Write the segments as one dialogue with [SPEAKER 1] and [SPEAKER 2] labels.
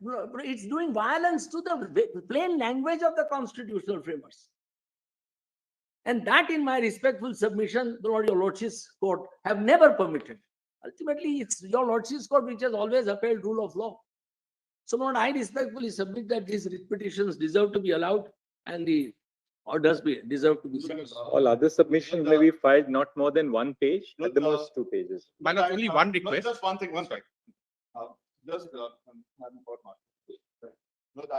[SPEAKER 1] it's doing violence to the plain language of the constitutional framers. And that, in my respectful submission, Lord, your Lordship's court have never permitted. Ultimately, it's your Lordship's court which has always upheld rule of law. So, Lord, I respectfully submit that these petitions deserve to be allowed and the orders deserve to be submitted.
[SPEAKER 2] All other submissions may be filed not more than 1 page, at the most 2 pages.
[SPEAKER 3] Man, only one request.
[SPEAKER 4] Just one thing, one second. Look,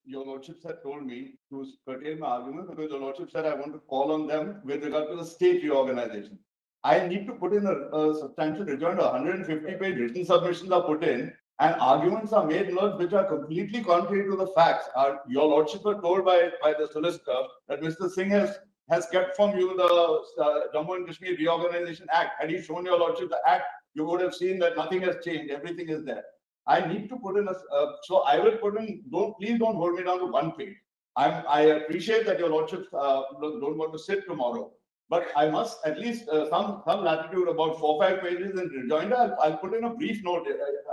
[SPEAKER 4] your Lordships had told me to curtail my argument because your Lordship said I want to call on them with regard to the state reorganization. I need to put in a substantial rejoinder. 150-page written submissions are put in and arguments are made, Lord, which are completely contrary to the facts. Your Lordship were told by the solicitor that Mr. Singh has kept from you the Jammu and Kashmir Reorganization Act. Had he shown your Lordship the Act, you would have seen that nothing has changed. Everything is there. I need to put in so I will put in, please don't hold me down to 1 page. I appreciate that your Lordships don't want to sit tomorrow, but I must at least some latitude about 4 or 5 pages in rejoinder. I'll put in a brief note.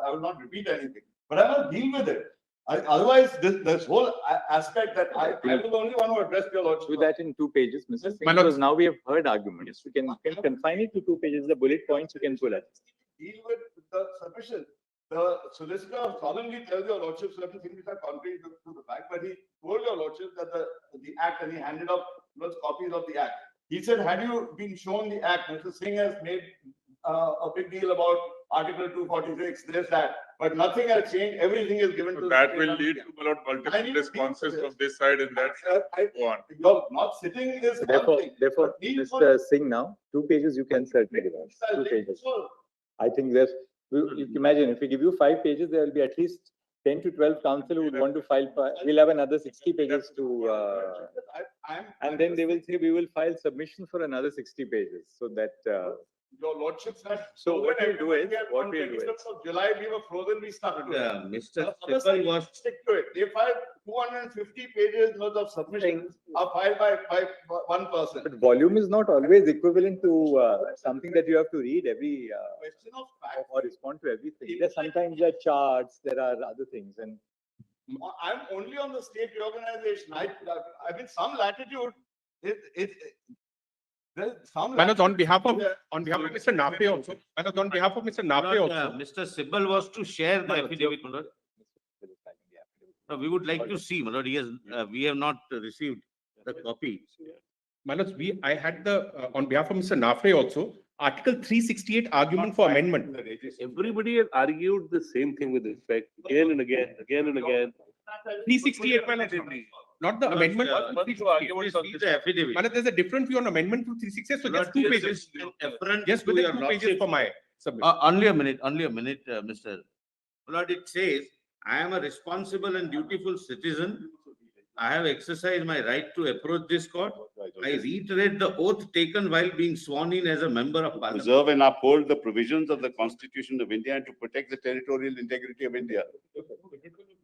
[SPEAKER 4] I will not repeat anything, but I will deal with it. Otherwise, this whole aspect that I will only want to address your Lordship.
[SPEAKER 2] Do that in 2 pages, Mr. Singh, because now we have heard arguments. You can confine it to 2 pages. The bullet points you can pull at.
[SPEAKER 4] Deal with the submission. The solicitor solemnly tells your Lordship certain things which are contrary to the fact, but he told your Lordship that the Act, and he handed up copies of the Act. He said, had you been shown the Act, Mr. Singh has made a big deal about Article 246, this, that, but nothing has changed. Everything is given to
[SPEAKER 5] that will lead to multiple responses from this side and that side. Go on.
[SPEAKER 4] You're not sitting is
[SPEAKER 2] Therefore, Mr. Singh, now 2 pages you can certainly give us. 2 pages. I think there's. Imagine if we give you 5 pages, there will be at least 10 to 12 counsel who would want to file. We'll have another 60 pages to, and then they will say we will file submission for another 60 pages. So that
[SPEAKER 4] your Lordship said.
[SPEAKER 2] So what we'll do is,
[SPEAKER 4] July we were frozen. We stuck to it.
[SPEAKER 6] Mr. Sibal was
[SPEAKER 4] stick to it. They filed 250 pages worth of submissions are filed by one person.
[SPEAKER 2] But volume is not always equivalent to something that you have to read every
[SPEAKER 4] Question of fact.
[SPEAKER 2] or respond to everything. Sometimes there are charts, there are other things, and
[SPEAKER 4] I'm only on the state reorganization. I mean, some latitude.
[SPEAKER 3] Manoj, on behalf of Mr. Nape also. Manoj, on behalf of Mr. Nape also.
[SPEAKER 6] Mr. Sibal was to share the affidavit, Manoj. No, we would like to see, Manoj. Yes, we have not received the copy.
[SPEAKER 3] Manoj, I had on behalf of Mr. Nape also, Article 368 argument for amendment.
[SPEAKER 5] Everybody has argued the same thing with respect again and again.
[SPEAKER 3] 368, Manoj. Not the amendment.
[SPEAKER 6] The affidavit.
[SPEAKER 3] Manoj, there's a different view on amendment to 368. So just 2 pages. Just within 2 pages for my submission.
[SPEAKER 6] Only a minute, Mr. Lord, it says, I am a responsible and dutiful citizen. I have exercised my right to approach this court. I reiterate the oath taken while being sworn in as a member of Parliament.
[SPEAKER 7] Preserve and uphold the provisions of the Constitution of India and to protect the territorial integrity of India.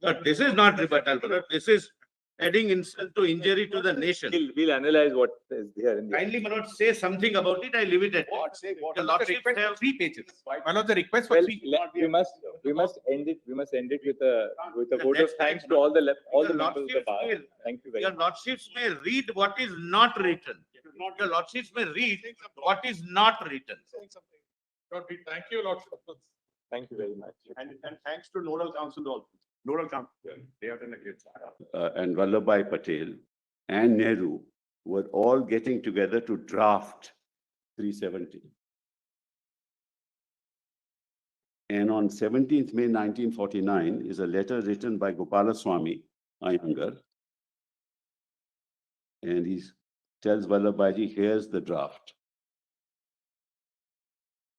[SPEAKER 6] But this is not rebuttal. This is adding insult to injury to the nation.
[SPEAKER 2] we'll analyze what is there in the
[SPEAKER 6] Kindly, Manoj, say something about it. I leave it at
[SPEAKER 7] What? Say what?
[SPEAKER 6] the Lordship
[SPEAKER 3] Request
[SPEAKER 6] have
[SPEAKER 3] for 3 pages. Manoj, the request for
[SPEAKER 2] Well,
[SPEAKER 3] 3.
[SPEAKER 2] we must end it with a vote of thanks to all the members of the bar. Thank you very
[SPEAKER 6] Your
[SPEAKER 2] much.
[SPEAKER 6] Lordships may read what is not written. Your Lordships may read what is not written.
[SPEAKER 5] Thank you, Lord.
[SPEAKER 2] Thank you very much.
[SPEAKER 7] And thanks to Nodal Council also.
[SPEAKER 5] Nodal Council. They have done a great job.
[SPEAKER 7] And Vallabhbhai Patel and Nehru were all getting together to draft 370. And on 17th May 1949 is a letter written by Gopalaswamy Iyengar. And he tells Vallabhbhai, here's the draft.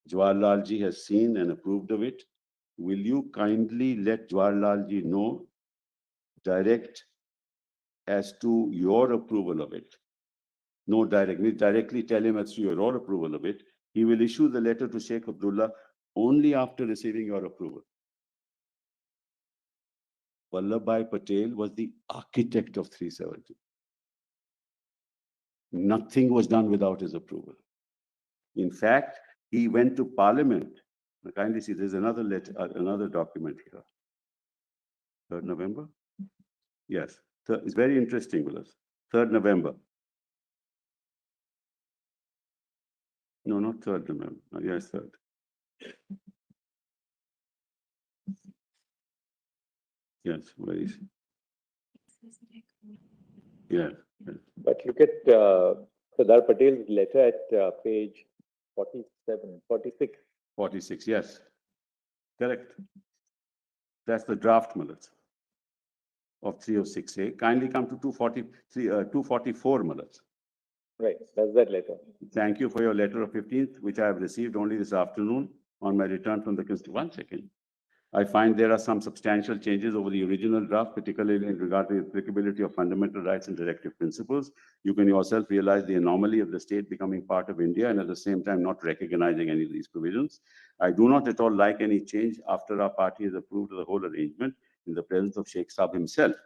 [SPEAKER 7] Jawaharlal ji has seen and approved of it. Will you kindly let Jawaharlal ji know direct as to your approval of it? No, directly tell him as to your approval of it. He will issue the letter to Sheikh Abdullah only after receiving your approval. Vallabhbhai Patel was the architect of 370. Nothing was done without his approval. In fact, he went to Parliament Now kindly see, there's another letter, another document here. 3rd November? Yes, it's very interesting with us. 3rd November. No, not 3rd November. Yes, 3rd. Yes, where is it? Yeah. Yes.
[SPEAKER 2] But look at Sardar Patel's letter at page 47, 46.
[SPEAKER 7] 46, yes. Correct. That's the draft, Malat, of 306A. Kindly come to 244, Malat.
[SPEAKER 2] Right, that's that letter.
[SPEAKER 7] Thank you for your letter of 15th, which I have received only this afternoon on my return from the constitution. 1 second. I find there are some substantial changes over the original draft, particularly in regard to the applicability of fundamental rights and directive principles. You can yourself realize the anomaly of the state becoming part of India and at the same time not recognizing any of these provisions. I do not at all like any change after our party has approved the whole arrangement in the presence of Sheikh Saab himself.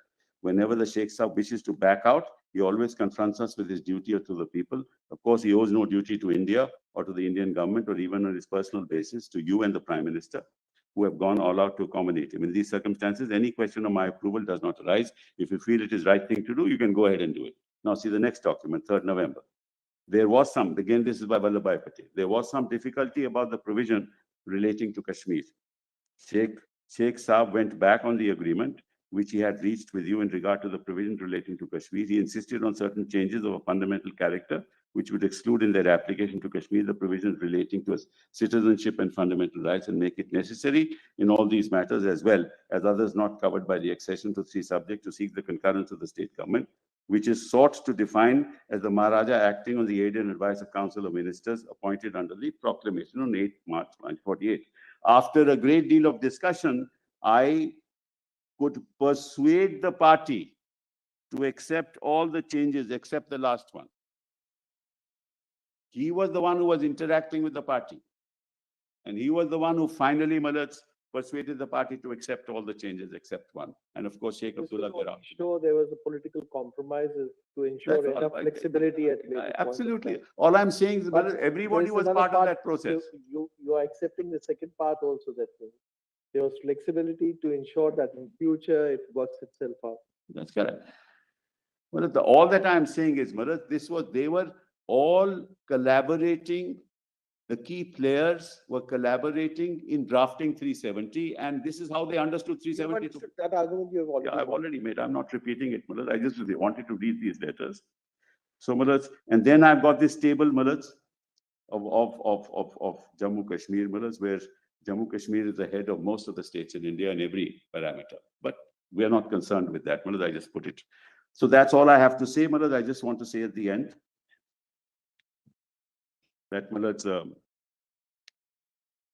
[SPEAKER 7] Whenever the Sheikh Saab wishes to back out, he always confronts us with his duty to the people. Of course, he owes no duty to India or to the Indian government or even on his personal basis to you and the Prime Minister, who have gone all out to accommodate him. In these circumstances, any question of my approval does not arise. If you feel it is right thing to do, you can go ahead and do it. Now see the next document, 3rd November. There was some, again, this is by Vallabhbhai Patel. There was some difficulty about the provision relating to Kashmir. Sheikh Saab went back on the agreement which he had reached with you in regard to the provision relating to Kashmir. He insisted on certain changes of a fundamental character, which would exclude in their application to Kashmir the provisions relating to citizenship and fundamental rights and make it necessary in all these matters as well as others not covered by the accession to 3 subject to seek the concurrence of the state government, which is sought to define as the Maharaja acting on the aid and advice of Council of Ministers appointed under the proclamation on 8 March 1948. After a great deal of discussion, I could persuade the party to accept all the changes except the last one. He was the one who was interacting with the party. And he was the one who finally, Malats, persuaded the party to accept all the changes except one. And of course, Sheikh Abdullah Garab.
[SPEAKER 8] Sure, there was a political compromise to ensure
[SPEAKER 7] That's all
[SPEAKER 8] enough
[SPEAKER 7] right.
[SPEAKER 8] flexibility at later point of
[SPEAKER 7] Absolutely.
[SPEAKER 8] time.
[SPEAKER 7] All I'm saying is
[SPEAKER 8] But
[SPEAKER 7] that everybody
[SPEAKER 8] there's
[SPEAKER 7] was
[SPEAKER 8] another
[SPEAKER 7] part of that process.
[SPEAKER 8] You are accepting the second part also, that there was flexibility to ensure that in future it works itself out.
[SPEAKER 7] That's correct. Well, all that I'm saying is, Marat, they were all collaborating. The key players were collaborating in drafting 370, and this is how they understood 370.
[SPEAKER 8] That argument you have already
[SPEAKER 7] Yeah, I've already made. I'm not repeating it, Marat. I just wanted to read these letters. So, Marat, and then I've got this table, Marat, of Jammu Kashmir, Marat, where Jammu Kashmir is the head of most of the states in India in every parameter. But we are not concerned with that, Marat. I just put it. So that's all I have to say, Marat. I just want to say at the end that, Marat,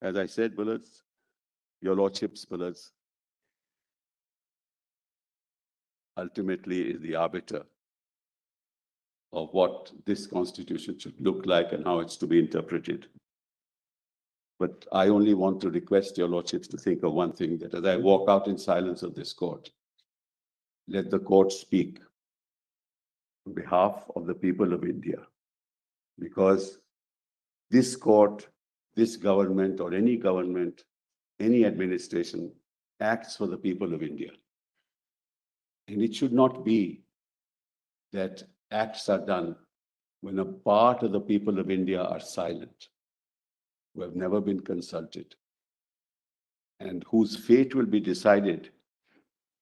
[SPEAKER 7] as I said, Marat, your lordships, Marat, ultimately is the arbiter of what this constitution should look like and how it's to be interpreted. But I only want to request your lordships to think of one thing, that as I walk out in silence of this court, let the court speak on behalf of the people of India. Because this court, this government, or any government, any administration acts for the people of India. And it should not be that acts are done when a part of the people of India are silent, who have never been consulted, and whose fate will be decided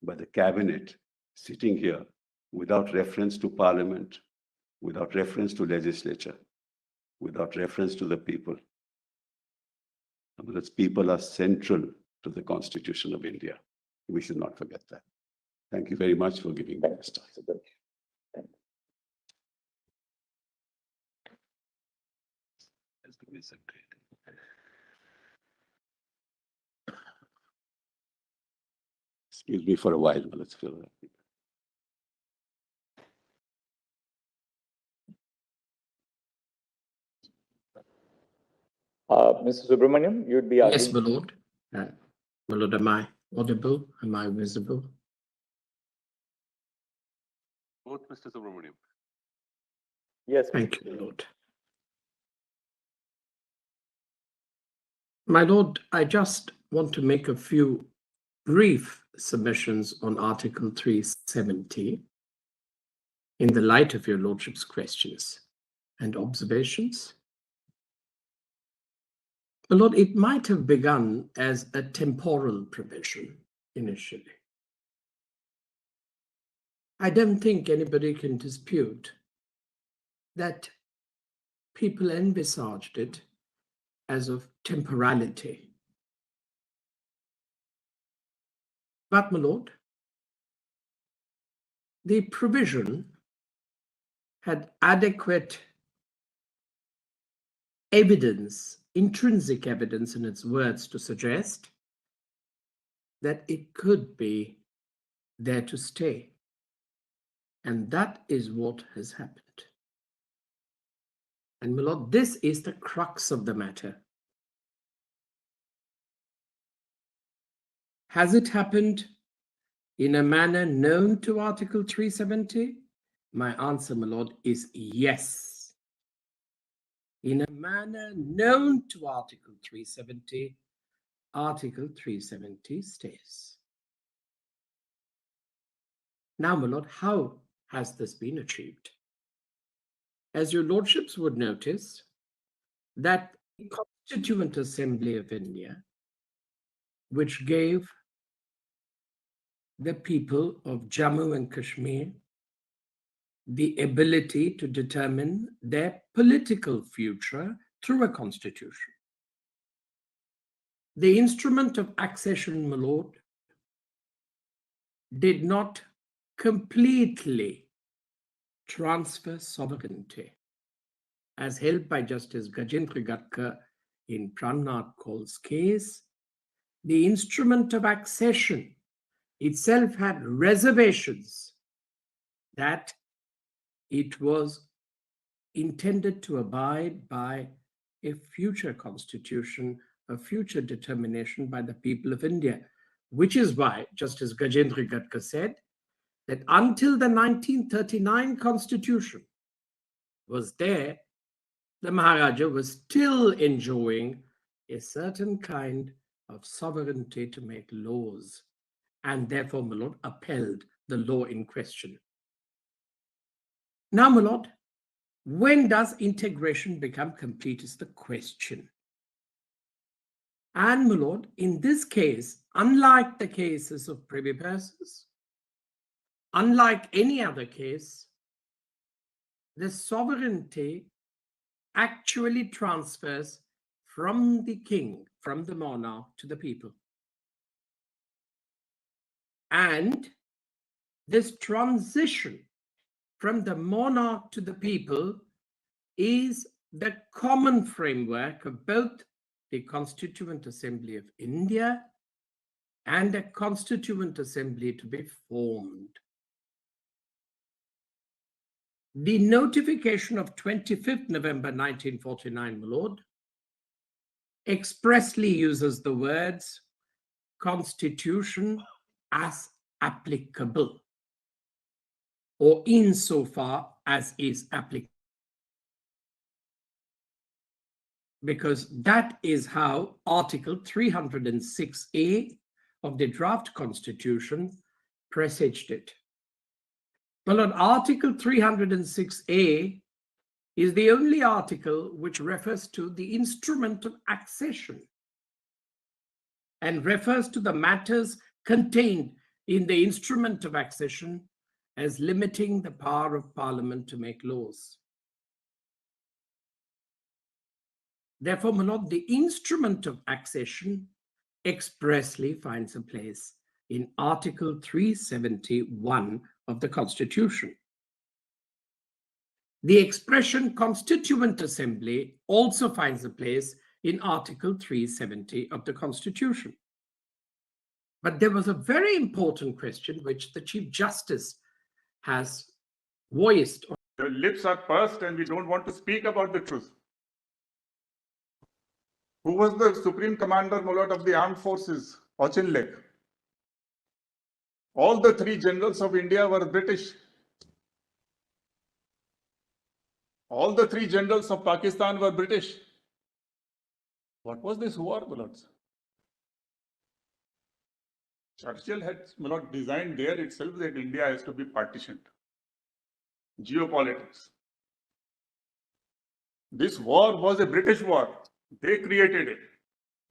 [SPEAKER 7] by the cabinet sitting here without reference to parliament, without reference to legislature, without reference to the people. Because people are central to the Constitution of India. We should not forget that. Thank you very much for giving me this time. Excuse me for a while, but let's fill it.
[SPEAKER 2] Mr. Subramaniam, you'd be
[SPEAKER 9] Yes,
[SPEAKER 2] arguing.
[SPEAKER 9] my lord. My lord, am I audible? Am I visible?
[SPEAKER 7] Both, Mr. Subramaniam.
[SPEAKER 2] Yes.
[SPEAKER 9] Thank you, my lord. My lord, I just want to make a few brief submissions on Article 370 in the light of your lordship's questions and observations. My lord, it might have begun as a temporal provision initially. I don't think anybody can dispute that people envisaged it as of temporality. But, my lord, the provision had adequate evidence, intrinsic evidence in its words to suggest that it could be there to stay. And that is what has happened. And my lord, this is the crux of the matter. Has it happened in a manner known to Article 370? My answer, my lord, is yes. In a manner known to Article 370, Article 370 stays. Now, my lord, how has this been achieved? As your lordships would notice, that the Constituent Assembly of India, which gave the people of Jammu and Kashmir the ability to determine their political future through a constitution. The instrument of accession, my lord, did not completely transfer sovereignty, as held by Justice Gajendra Gadkar in Prannath Kaul's case. The instrument of accession itself had reservations that it was intended to abide by a future constitution, a future determination by the people of India, which is why Justice Gajendra Gadkar said that until the 1939 constitution was there, the Maharaja was still enjoying a certain kind of sovereignty to make laws, and therefore, my lord, upheld the law in question. Now, my lord, when does integration become complete is the question. And, my lord, in this case, unlike the cases of privy purses, unlike any other case, the sovereignty actually transfers from the king, from the monarch, to the people. And this transition from the monarch to the people is the common framework of both the Constituent Assembly of India and a Constituent Assembly to be formed. The notification of 25th November 1949, my lord, expressly uses the words Constitution as applicable, or insofar as is applicable, because that is how Article 306A of the draft Constitution presaged it. Well, on Article 306A is the only article which refers to the instrument of accession and refers to the matters contained in the instrument of accession as limiting the power of Parliament to make laws. Therefore, my lord, the instrument of accession expressly finds a place in Article 371 of the Constitution. The expression Constituent Assembly also finds a place in Article 370 of the Constitution. But there was a very important question which the Chief Justice has voiced.
[SPEAKER 5] Your lips are pursed and we don't want to speak about the truth. Who was the Supreme Commander, my lord, of the Armed Forces? Auchinleck. All the three generals of India were British. All the three generals of Pakistan were British. What was this war, my lords? Churchill had, my lord, designed there itself that India has to be partitioned. Geopolitics. This war was a British war. They created it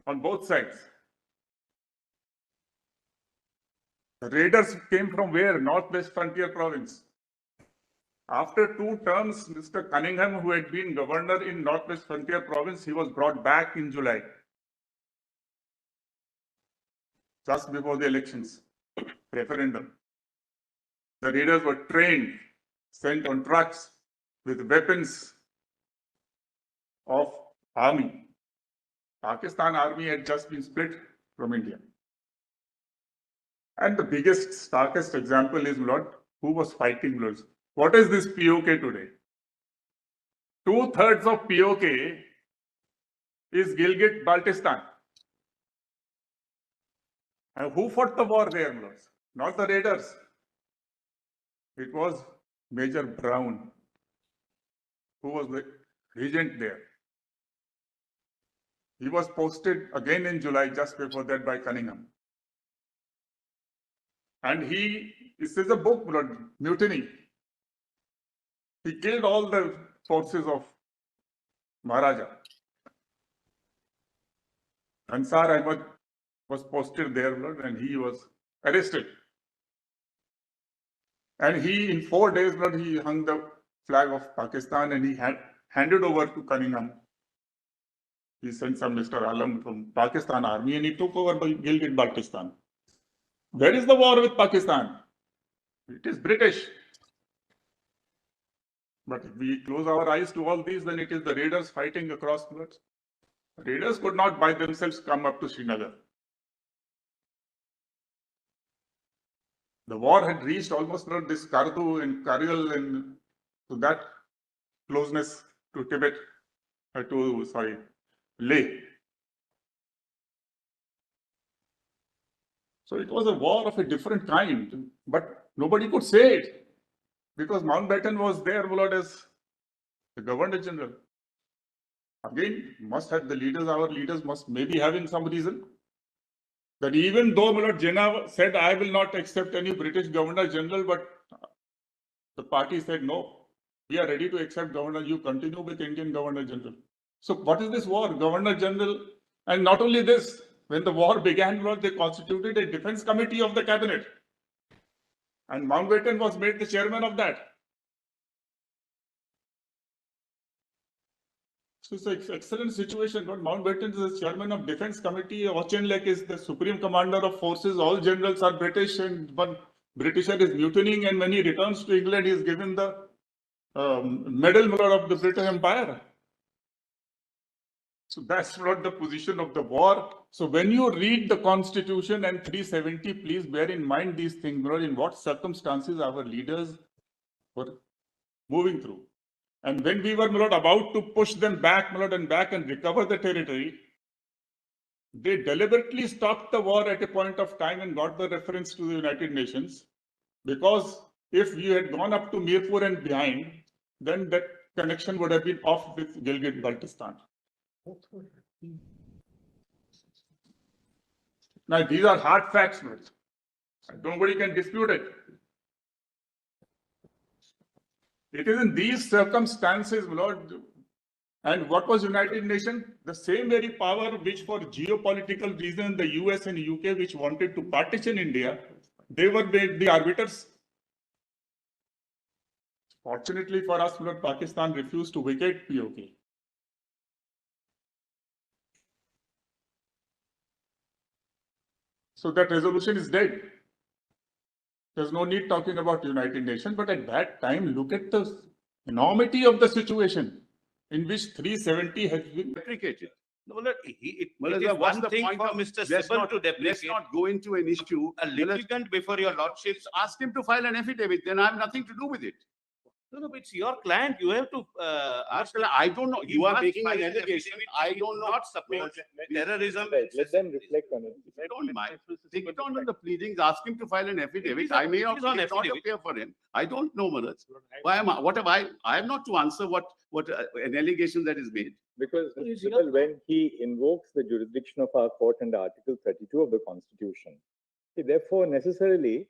[SPEAKER 5] on both sides. The raiders came from where? Northwest Frontier Province. After 2 terms, Mr. Cunningham, who had been governor in Northwest Frontier Province, he was brought back in July, just before the elections, referendum. The raiders were trained, sent on trucks with weapons of army. Pakistan army had just been split from India. And the biggest, starkest example is, Lord, who was fighting, Lord? What is this POK today? 2/3 of POK is Gilgit-Baltistan. And who fought the war there, Lord? Not the raiders. It was Major Brown, who was the regent there. He was posted again in July, just before that, by Cunningham. And this is a book, Lord, Mutiny. He killed all the forces of Maharaja. Ansar Ahmad was posted there, Lord, and he was arrested. And he, in 4 days, Lord, he hung the flag of Pakistan and he had handed over to Cunningham. He sent some Mr. Alam from Pakistan army and he took over by Gilgit-Baltistan. Where is the war with Pakistan? It is British. But if we close our eyes to all these, then it is the raiders fighting across floods. Raiders could not by themselves come up to Srinagar. The war had reached almost this Kardu and Kargil and to that closeness to Tibet, Leh. So it was a war of a different kind, but nobody could say it because Mountbatten was there, Lord, as the Governor General. Again, must have the leaders, our leaders must maybe having some reason that even though Lord Jinnah said, I will not accept any British Governor General, but the party said, no, we are ready to accept Governor, you continue with Indian Governor General. So what is this war? Governor General, and not only this, when the war began, Lord, they constituted a defense committee of the cabinet. And Mountbatten was made the chairman of that. So it's an excellent situation. Lord Mountbatten is the chairman of defense committee. Auchinleck is the supreme commander of forces. All generals are British and one Britisher is mutinying. And when he returns to England, he is given the medal of the British Empire. So that's not the position of the war. So when you read the Constitution and 370, please bear in mind these things, Lord, in what circumstances our leaders were moving through. And when we were, Lord, about to push them back, Lord, and back and recover the territory, they deliberately stopped the war at a point of time and got the reference to the United Nations. Because if you had gone up to Mirpur and behind, then that connection would have been off with Gilgit-Baltistan. Now, these are hard facts, Lord. Nobody can dispute it. It is in these circumstances, Lord, and what was United Nations? The same very power which for geopolitical reasons, the US and UK, which wanted to partition India, they were the arbiters. Fortunately for us, Lord, Pakistan refused to vacate POK. So that resolution is dead. There's no need talking about United Nations, but at that time, look at the enormity of the situation in which 370 has been
[SPEAKER 7] Deprecated.
[SPEAKER 6] No, Lord, it
[SPEAKER 7] Well,
[SPEAKER 6] is
[SPEAKER 7] what's
[SPEAKER 6] one
[SPEAKER 7] the
[SPEAKER 6] thing
[SPEAKER 7] point
[SPEAKER 6] for
[SPEAKER 7] of-
[SPEAKER 6] Mr.
[SPEAKER 7] Let's
[SPEAKER 6] Sibal
[SPEAKER 7] not,
[SPEAKER 6] to
[SPEAKER 7] let's
[SPEAKER 6] deprecate
[SPEAKER 7] not go into an issue.
[SPEAKER 6] a litigant before your lordships.
[SPEAKER 7] Ask him to file an affidavit, then I have nothing to do with it.
[SPEAKER 6] No, but it's your client. You have to, ask.
[SPEAKER 7] Marshal, I don't know.
[SPEAKER 6] He
[SPEAKER 7] You are
[SPEAKER 6] must
[SPEAKER 7] making an
[SPEAKER 6] file
[SPEAKER 7] allegation.
[SPEAKER 6] affidavit.
[SPEAKER 7] I
[SPEAKER 6] He
[SPEAKER 7] don't
[SPEAKER 6] will
[SPEAKER 7] know.
[SPEAKER 6] Not support terrorism.
[SPEAKER 2] Right, let them reflect on it.
[SPEAKER 7] I don't mind. Take it on the pleadings, ask him to file an affidavit. I may
[SPEAKER 6] it
[SPEAKER 7] not,
[SPEAKER 6] is on
[SPEAKER 7] it not
[SPEAKER 6] affidavit.
[SPEAKER 7] appear for him. I don't know, Manoj. Why am I, what have I am not to answer what an allegation that is made.
[SPEAKER 2] Because Mr. Sibal, when he invokes the jurisdiction of our court under Article 32 of the Constitution, he therefore necessarily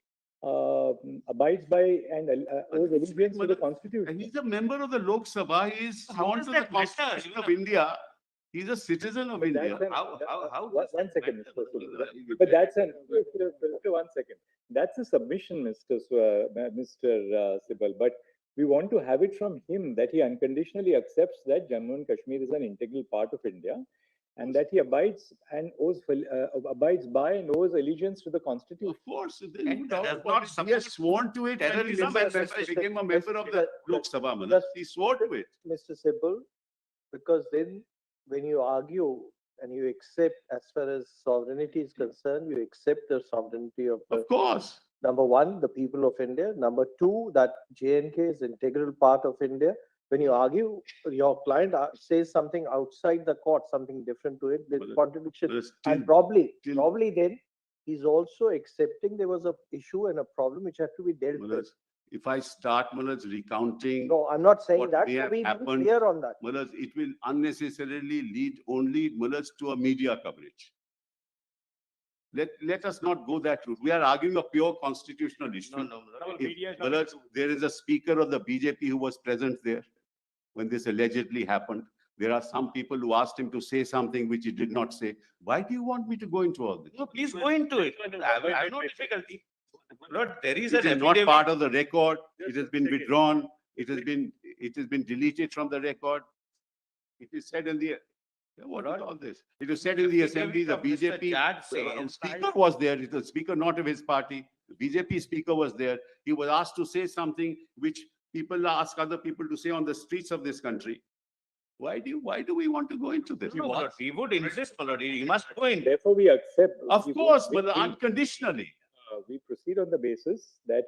[SPEAKER 2] abides by and owes allegiance to the
[SPEAKER 7] And
[SPEAKER 2] Constitution.
[SPEAKER 7] he's a member of the Lok Sabha. He is
[SPEAKER 6] How
[SPEAKER 7] sworn
[SPEAKER 6] does
[SPEAKER 7] to the
[SPEAKER 6] that matter?
[SPEAKER 7] Constitution
[SPEAKER 6] You
[SPEAKER 7] of
[SPEAKER 6] know-
[SPEAKER 7] India. He's a citizen of
[SPEAKER 2] But
[SPEAKER 7] India.
[SPEAKER 2] that's an-
[SPEAKER 6] How
[SPEAKER 2] one
[SPEAKER 6] does that
[SPEAKER 2] second,
[SPEAKER 6] matter?
[SPEAKER 2] Mr. Sibal. But that's an, Mr. 1 second. That's a submission, Mr. Sibal. But we want to have it from him that he unconditionally accepts that Jammu and Kashmir is an integral part of India, and that he abides by and owes allegiance to the Constitution.
[SPEAKER 7] Of course.
[SPEAKER 6] And
[SPEAKER 7] No doubt
[SPEAKER 6] does
[SPEAKER 7] about
[SPEAKER 6] not
[SPEAKER 7] it. He has
[SPEAKER 6] support
[SPEAKER 7] sworn to it when he
[SPEAKER 6] terrorism
[SPEAKER 7] became a member of the Lok Sabha. Manoj. He swore to it.
[SPEAKER 8] Mr. Sibal, because then when you argue and you accept, as far as sovereignty is concerned, you accept the sovereignty of the,
[SPEAKER 7] Of course.
[SPEAKER 8] number one, the people of India. Number two, that J&K is integral part of India. When you argue, your client says something outside the court, something different to it, there's
[SPEAKER 7] But-
[SPEAKER 8] contradiction.
[SPEAKER 7] But
[SPEAKER 8] And
[SPEAKER 7] still-
[SPEAKER 8] probably then, he's also accepting there was a issue and a problem which had to be dealt
[SPEAKER 7] Manoj,
[SPEAKER 8] with.
[SPEAKER 7] if I start, Manoj, recounting,
[SPEAKER 8] No, I'm not saying
[SPEAKER 7] what
[SPEAKER 8] that,
[SPEAKER 7] may
[SPEAKER 8] so
[SPEAKER 7] have
[SPEAKER 8] we be
[SPEAKER 7] happened-
[SPEAKER 8] clear on that.
[SPEAKER 7] Manoj, it will unnecessarily lead only, Manoj, to a media coverage. Let us not go that route. We are arguing a pure constitutional issue.
[SPEAKER 6] No.
[SPEAKER 7] If, Manoj, there is a speaker of the BJP who was present there when this allegedly happened. There are some people who asked him to say something which he did not say. Why do you want me to go into all this?
[SPEAKER 6] No, please go into it. I have no difficulty. Lord, there is an
[SPEAKER 7] It is not
[SPEAKER 6] affidavit.
[SPEAKER 7] part of the record. It has been withdrawn. It has been deleted from the record. It is said in the, what is all this? It is said in the assembly, the
[SPEAKER 6] Affidavit of Mr.
[SPEAKER 7] BJP
[SPEAKER 6] Judge says-
[SPEAKER 7] speaker was there. It was speaker not of his party. The BJP speaker was there. He was asked to say something which people ask other people to say on the streets of this country. Why do we want to go into this?
[SPEAKER 6] No, Lord, we would insist, Lord, you must go in.
[SPEAKER 2] Therefore, we accept.
[SPEAKER 7] Of
[SPEAKER 2] we-
[SPEAKER 7] course,
[SPEAKER 2] we-
[SPEAKER 7] but
[SPEAKER 2] we-
[SPEAKER 7] unconditionally.
[SPEAKER 2] we proceed on the basis that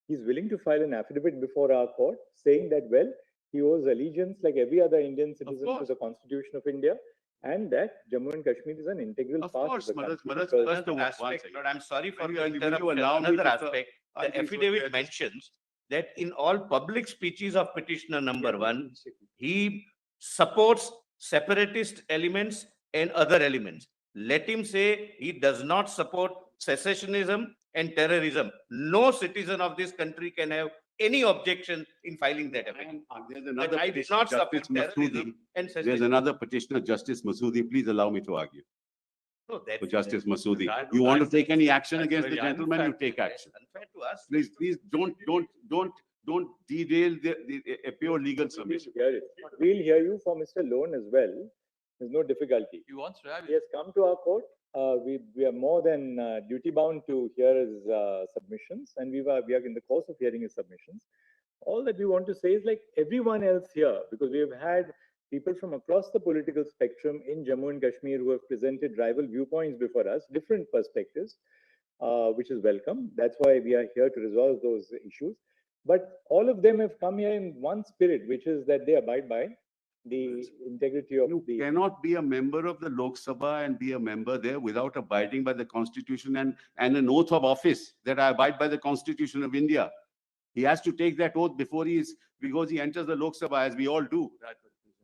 [SPEAKER 2] he's willing to file an affidavit before our court saying that, well, he owes allegiance like every other Indian citizen to
[SPEAKER 7] course.
[SPEAKER 2] the Constitution of India, and that Jammu and Kashmir is an integral
[SPEAKER 7] Of
[SPEAKER 2] part
[SPEAKER 7] course,
[SPEAKER 2] of the
[SPEAKER 7] Manoj,
[SPEAKER 2] country.
[SPEAKER 7] Manoj,
[SPEAKER 2] because-
[SPEAKER 7] first of all, one
[SPEAKER 6] Aspect,
[SPEAKER 7] second.
[SPEAKER 6] Lord, I'm sorry for
[SPEAKER 7] Will
[SPEAKER 6] the
[SPEAKER 7] you
[SPEAKER 6] interruption.
[SPEAKER 7] allow me
[SPEAKER 6] Another
[SPEAKER 7] to-
[SPEAKER 6] aspect,
[SPEAKER 7] I
[SPEAKER 6] the
[SPEAKER 7] think so,
[SPEAKER 6] affidavit
[SPEAKER 7] yes.
[SPEAKER 6] mentions that in all public speeches of petitioner number one, he supports separatist elements and other elements. Let him say he does not support secessionism and terrorism. No citizen of this country can have any objection in filing that affidavit.
[SPEAKER 7] There's
[SPEAKER 6] But
[SPEAKER 7] another
[SPEAKER 6] I did
[SPEAKER 7] petitioner,
[SPEAKER 6] not support
[SPEAKER 7] Justice Masoodi.
[SPEAKER 6] terrorism and
[SPEAKER 7] There's
[SPEAKER 6] secession.
[SPEAKER 7] another petitioner, Justice Masoodi. Please allow me to argue
[SPEAKER 6] No,
[SPEAKER 7] for
[SPEAKER 6] that's-
[SPEAKER 7] Justice Masoodi.
[SPEAKER 6] that-
[SPEAKER 7] You want to take any action
[SPEAKER 6] that's
[SPEAKER 7] against the
[SPEAKER 6] very
[SPEAKER 7] gentleman, you
[SPEAKER 6] unfair.
[SPEAKER 7] take
[SPEAKER 6] That's
[SPEAKER 7] action.
[SPEAKER 6] Unfair to us.
[SPEAKER 7] Please don't derail a pure legal submission.
[SPEAKER 2] We'll hear you for Mr. Lone as well. There's no difficulty.
[SPEAKER 10] He wants to have
[SPEAKER 2] He has come to our court. We are more than duty bound to hear his submissions, and we are in the course of hearing his submissions. All that we want to say is, like everyone else here, because we have had people from across the political spectrum in Jammu and Kashmir who have presented rival viewpoints before us, different perspectives, which is welcome. That's why we are here to resolve those issues. But all of them have come here in one spirit, which is that they abide by the integrity of
[SPEAKER 7] You
[SPEAKER 2] the.
[SPEAKER 7] cannot be a member of the Lok Sabha and be a member there without abiding by the Constitution and an oath of office that I abide by the Constitution of India. He has to take that oath before because he enters the Lok Sabha, as we all do.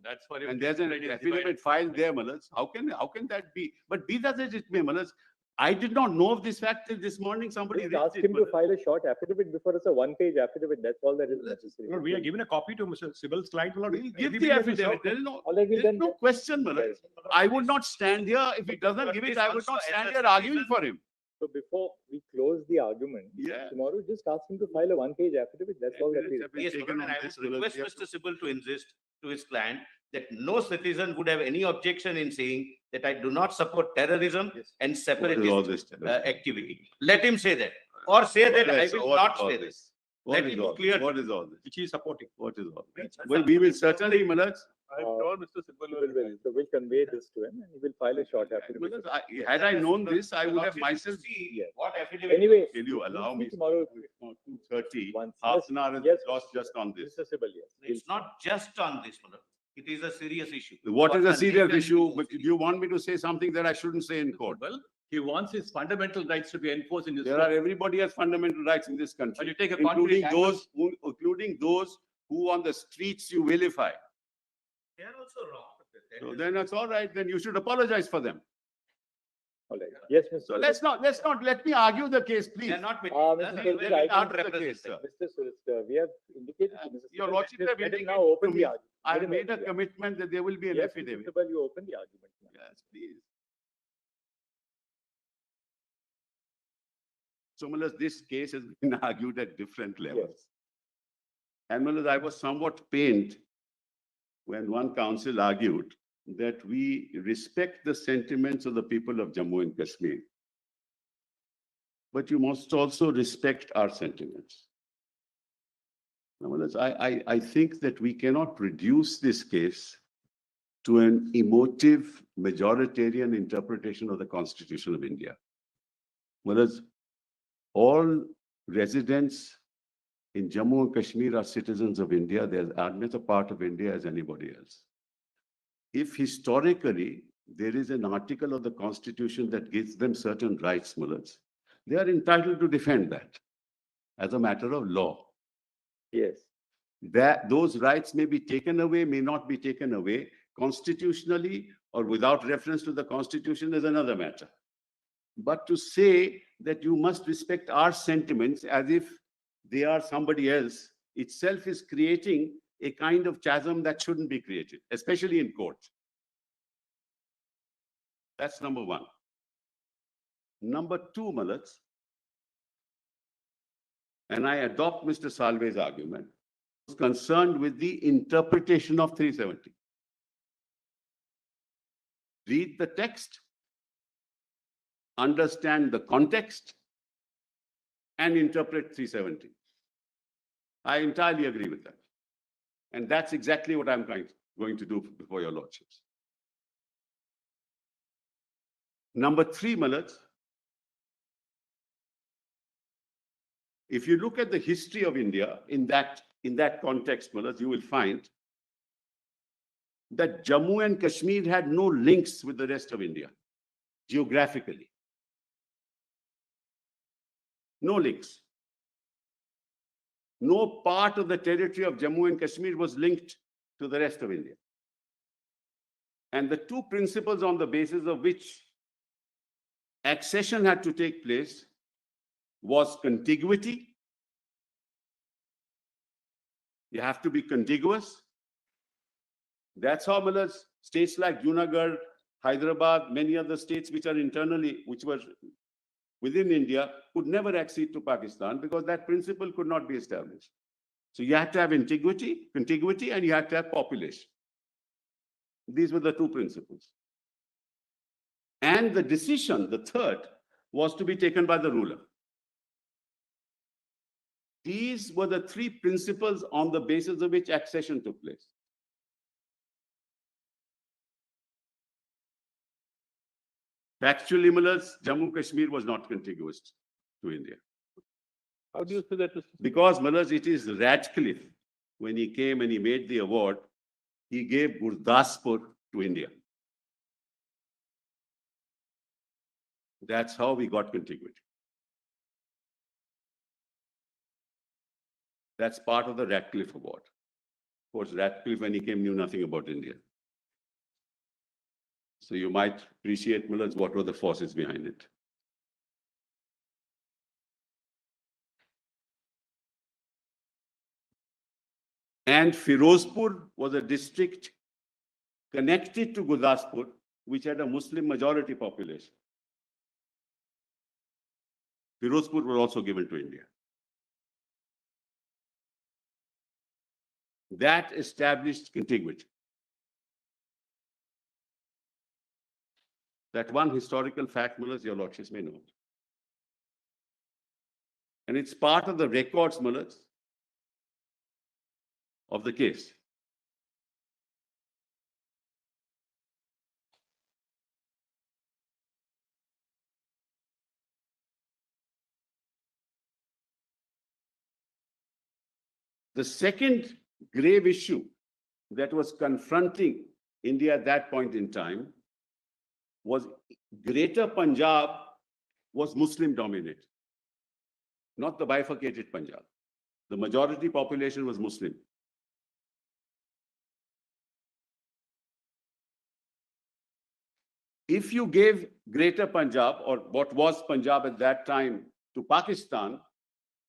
[SPEAKER 10] That's what.
[SPEAKER 7] And there's an affidavit filed there, Manoj. How can that be? But be that as it may, Manoj, I did not know of this fact till this morning. Somebody
[SPEAKER 2] Please
[SPEAKER 7] raised
[SPEAKER 2] ask
[SPEAKER 7] it,
[SPEAKER 2] him to
[SPEAKER 7] Manoj.
[SPEAKER 2] file a short affidavit before us, a one-page affidavit. That's all that is necessary.
[SPEAKER 3] Lord, we are given a copy to Mr. Sibal's client. Lord.
[SPEAKER 7] We'll give
[SPEAKER 3] Everybody
[SPEAKER 7] the
[SPEAKER 3] has to
[SPEAKER 7] affidavit.
[SPEAKER 3] serve.
[SPEAKER 7] There is no,
[SPEAKER 2] Already
[SPEAKER 7] there is
[SPEAKER 2] done.
[SPEAKER 7] no question, Manoj. I would not stand here if he doesn't give it. I would not stand here arguing for him.
[SPEAKER 2] So before we close the argument,
[SPEAKER 7] Yeah.
[SPEAKER 2] tomorrow, just ask him to file a one-page affidavit. That's all that we.
[SPEAKER 6] Yes,
[SPEAKER 7] Taken
[SPEAKER 6] Lord, and
[SPEAKER 7] on
[SPEAKER 6] I
[SPEAKER 7] this,
[SPEAKER 6] would
[SPEAKER 7] Manoj.
[SPEAKER 6] request
[SPEAKER 7] We have
[SPEAKER 6] Mr. Sibal to insist to his client that no citizen would have any objection in saying that I do not support terrorism and
[SPEAKER 7] What is all
[SPEAKER 6] separatist
[SPEAKER 7] this?
[SPEAKER 6] activity. Let him say that, or say that I
[SPEAKER 7] Yes,
[SPEAKER 6] will
[SPEAKER 7] what
[SPEAKER 6] not
[SPEAKER 7] all
[SPEAKER 6] say
[SPEAKER 7] this?
[SPEAKER 6] this.
[SPEAKER 7] What
[SPEAKER 6] Let
[SPEAKER 7] is
[SPEAKER 6] me be
[SPEAKER 7] all,
[SPEAKER 6] clear.
[SPEAKER 7] what is all this?
[SPEAKER 3] Which he is supporting.
[SPEAKER 7] What is all this? Well, we will certainly, Malaj,
[SPEAKER 5] I'm sure Mr. Sibal will.
[SPEAKER 2] So we'll convey this to him and he will file a short affidavit.
[SPEAKER 7] had I known this, I would have myself.
[SPEAKER 6] See what affidavit.
[SPEAKER 2] Anyway.
[SPEAKER 7] Will you allow me?
[SPEAKER 2] Tomorrow.
[SPEAKER 7] 2:30,
[SPEAKER 2] Once.
[SPEAKER 7] half an hour
[SPEAKER 2] Yes,
[SPEAKER 7] is lost just on this.
[SPEAKER 2] Mr. Sibal, yes.
[SPEAKER 6] It's not just on this, Madam. It is a serious issue.
[SPEAKER 7] What is a
[SPEAKER 6] What
[SPEAKER 7] serious
[SPEAKER 6] condition
[SPEAKER 7] issue?
[SPEAKER 6] is
[SPEAKER 7] Do you want me to say something that I shouldn't say in court?
[SPEAKER 10] Well, he wants his fundamental rights to be enforced in his.
[SPEAKER 7] There are, everybody has fundamental rights in this country.
[SPEAKER 10] But you take a
[SPEAKER 7] including
[SPEAKER 10] concrete
[SPEAKER 7] those who on the streets you vilify.
[SPEAKER 6] They are also wrong.
[SPEAKER 7] So then that's all right, then you should apologize for them.
[SPEAKER 2] All right. Yes, Mr.
[SPEAKER 7] So let me argue the case,
[SPEAKER 6] They
[SPEAKER 7] please.
[SPEAKER 6] are not.
[SPEAKER 2] Mr.
[SPEAKER 6] They are
[SPEAKER 2] Soldier, I
[SPEAKER 6] not
[SPEAKER 7] think the
[SPEAKER 6] represented.
[SPEAKER 7] case, sir.
[SPEAKER 2] Mr. Solicitor, we have indicated to Mr.
[SPEAKER 7] Your
[SPEAKER 2] Sibal,
[SPEAKER 7] Lordship
[SPEAKER 2] just
[SPEAKER 7] have
[SPEAKER 2] let him
[SPEAKER 7] indicated
[SPEAKER 2] now open
[SPEAKER 7] to
[SPEAKER 2] the
[SPEAKER 7] me.
[SPEAKER 2] argument.
[SPEAKER 7] I
[SPEAKER 2] Let him
[SPEAKER 7] made a
[SPEAKER 2] open the
[SPEAKER 7] commitment that there will be an
[SPEAKER 2] Yes, Mr.
[SPEAKER 7] affidavit.
[SPEAKER 2] Sibal, you open the argument now.
[SPEAKER 7] Yes, please. So, Malas, this case has been argued at different levels.
[SPEAKER 2] Yes.
[SPEAKER 7] And Malas, I was somewhat pained when one counsel argued that we respect the sentiments of the people of Jammu and Kashmir. But you must also respect our sentiments. Now, Malas, I think that we cannot reduce this case to an emotive majoritarian interpretation of the Constitution of India. Whereas all residents in Jammu and Kashmir are citizens of India. They are as a part of India as anybody else. If historically there is an article of the Constitution that gives them certain rights, Mullahs, they are entitled to defend that as a matter of law.
[SPEAKER 2] Yes.
[SPEAKER 7] That those rights may be taken away, may not be taken away constitutionally or without reference to the Constitution is another matter. But to say that you must respect our sentiments as if they are somebody else itself is creating a kind of chasm that shouldn't be created, especially in court. That's number one. Number two, Malats, and I adopt Mr. Salve's argument, was concerned with the interpretation of 370. Read the text, understand the context, and interpret 370. I entirely agree with that. And that's exactly what I'm going to do before your lordships. Number three, Malats, if you look at the history of India in that context, Malats, you will find that Jammu and Kashmir had no links with the rest of India, geographically. No links. No part of the territory of Jammu and Kashmir was linked to the rest of India. And the two principles on the basis of which accession had to take place was contiguity. You have to be contiguous. That's how states like Junagadh, Hyderabad, many other states which were within India could never accede to Pakistan because that principle could not be established. So you had to have contiguity, and you had to have population. These were the two principles. And the decision, the third, was to be taken by the ruler. These were the three principles on the basis of which accession took place. Factually, Jammu Kashmir was not contiguous to India.
[SPEAKER 5] How do you say that?
[SPEAKER 7] Because it is Radcliffe, when he came and he made the award, he gave Gurdaspur to India. That's how we got contiguity. That's part of the Radcliffe Award. Of course, Radcliffe, when he came, knew nothing about India. So you might appreciate, what were the forces behind it. And Firozpur was a district connected to Gurdaspur, which had a Muslim majority population. Firozpur was also given to India. That established contiguity. That one historical fact, your lordships may know. And it's part of the records, of the case. The second grave issue that was confronting India at that point in time was Greater Punjab was Muslim dominated, not the bifurcated Punjab. The majority population was Muslim. If you gave Greater Punjab, or what was Punjab at that time, to Pakistan,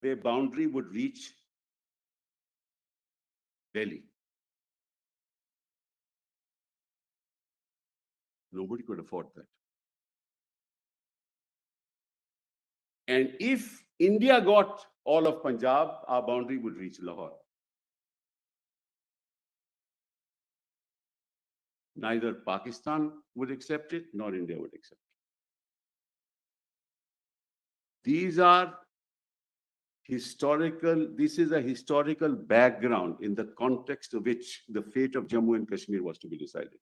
[SPEAKER 7] their boundary would reach Delhi. Nobody could afford that. And if India got all of Punjab, our boundary would reach Lahore. Neither Pakistan would accept it, nor India would accept it. These are historical, this is a historical background in the context of which the fate of Jammu and Kashmir was to be decided.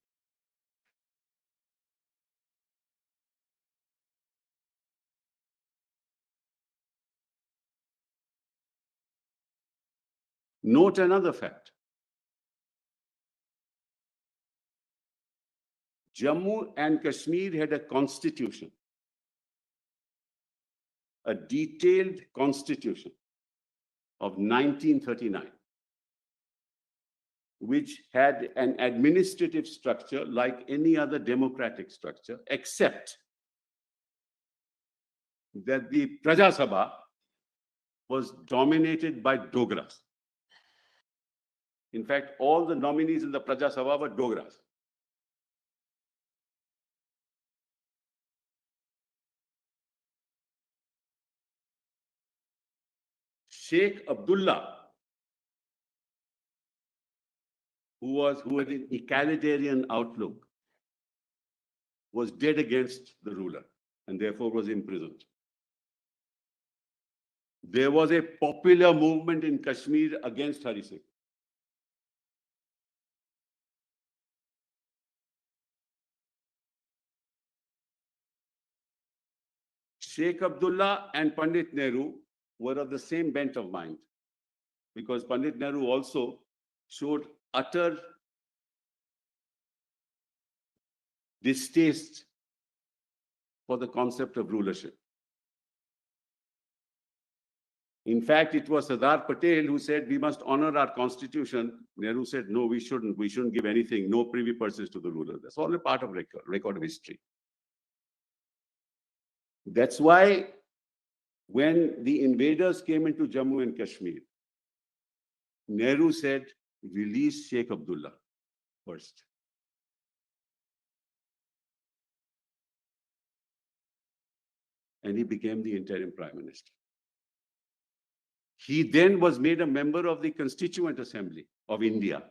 [SPEAKER 7] Note another fact. Jammu and Kashmir had a constitution, a detailed constitution of 1939, which had an administrative structure like any other democratic structure, except that the Praja Sabha was dominated by Dogras. In fact, all the nominees in the Praja Sabha were Dogras. Sheikh Abdullah, who had an egalitarian outlook, was dead against the ruler and therefore was imprisoned. There was a popular movement in Kashmir against Hari Singh. Sheikh Abdullah and Pandit Nehru were of the same bent of mind, because Pandit Nehru also showed utter distaste for the concept of rulership. In fact, it was Sardar Patel who said, we must honor our constitution. Nehru said, no, we shouldn't. We shouldn't give anything, no privy purses to the ruler. That's all a part of record of history. That's why when the invaders came into Jammu and Kashmir, Nehru said, release Sheikh Abdullah first. And he became the interim prime minister. He then was made a member of the Constituent Assembly of India